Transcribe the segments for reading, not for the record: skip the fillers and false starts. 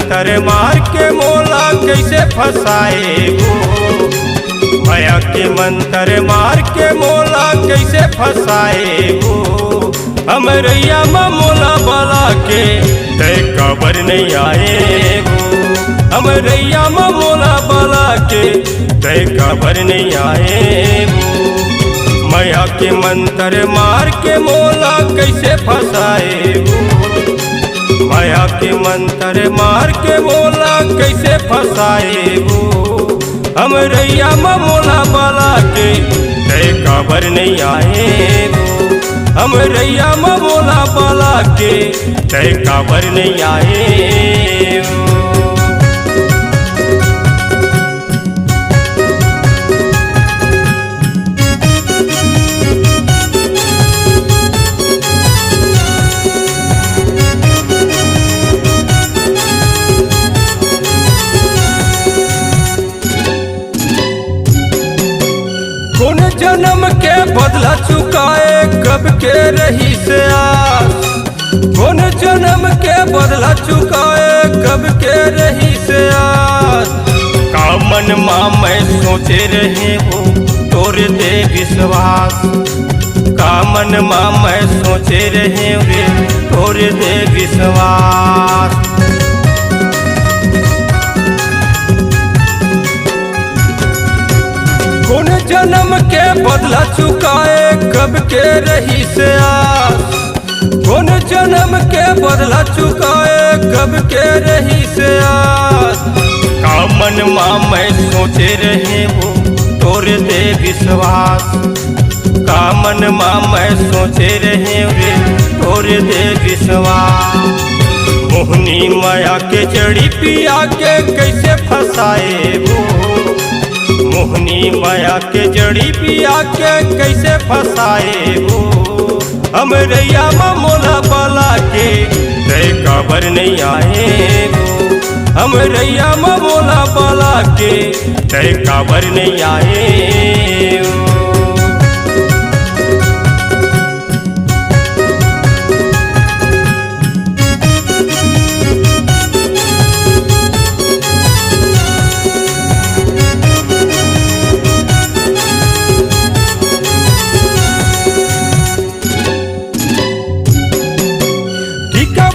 मंत्र मार के मोला कैसे फसाएबो। माया के मंत्र मार के मोला कैसे फसाएबो। हमरैया में मोला बाला के तय कबर नहीं आएबो। हमरैया में मोला बाला के तय कबर नहीं आएबो। माया के मंत्र मार के मोला कैसे फसाएबो। माया के मंत्र मार के मोला कैसे फसाएबो। हमरैया में मोला बाला के तय कबर नहीं आएबो। हमरैया में मोला बाला के तय कबर नहीं आएबो। कौन जन्म के बदला चुकाए कब के रही से आस। कौन जन्म के बदला चुकाए कब के रही से आस। का मन माँ मैं सोचे रहे हो तोर दे विश्वास। का मन माँ मैं सोचे रहे रे तोर दे विश्वास। कौन जन्म के बदला चुकाए कब के रही से आस। कौन जन्म के बदला चुकाए कब के रही से आस। का मन माँ मैं सोचे रहे हो तोर दे विश्वास। का मन माँ मैं सोचे रहे रे तोर दे विश्वास। मोहनी माया के जड़ी पिया के कैसे फसाएबो। मोहनी माया के जड़ी पिया के कैसे फसाएबो। हमरैया में मोला बाला के तय कबर नहीं आएबो। हमरैया में मोला बाला के तय कबर नहीं आएबो।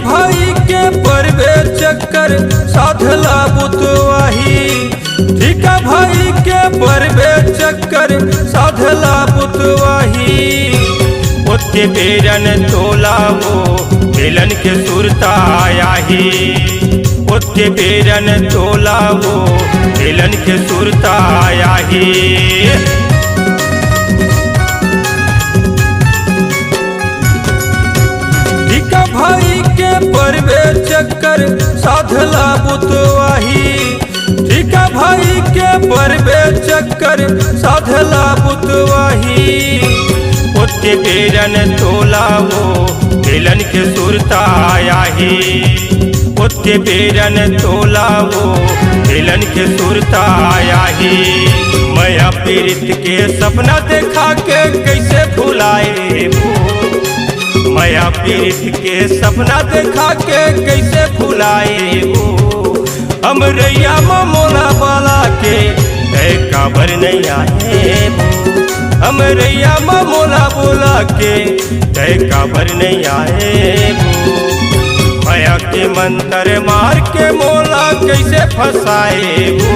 भाई के परबे चक्कर साधला बुतवाही। ठीका भाई के परबे चक्कर साधला बुतवाही। ओते बेरन तोला वो मिलन के सुरता आही। ओते बेरन तोला वो मिलन के सुरता आही। भाई के परबे चक्कर साधला बुतवाही। ठीका भाई के परबे चक्कर साधला बुतवाही। ओते बेरन तोला वो मिलन के सुरता आही। ओते बेरन तोला वो मिलन के सुरता आही। माया पीड़ित के सपना देखा के कैसे भुलाएबो। माया पीड़ित के सपना देखा के कैसे भुलाएबो। हमरैया में मोला बाला के तय कबर नहीं आएबो। हमरैया में मोला बोला के तय कबर नहीं आएबो। माया के मंत्र मार के मोला कैसे फसाएबो।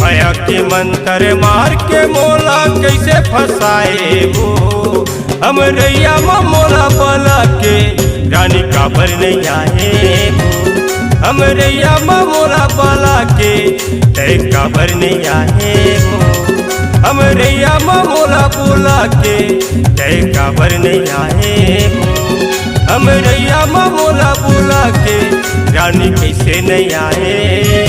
माया के मंत्र मार के मोला कैसे फसाएबो। हमरैया में मोला बाला के रानी कबर नहीं आएबो। हमरैया में मोला बाला के तय कबर नहीं आएबो। हमरैया में मोला बोला के तय कबर नहीं आएबो। हमरैया में मोला बोला के रानी कैसे नहीं आए।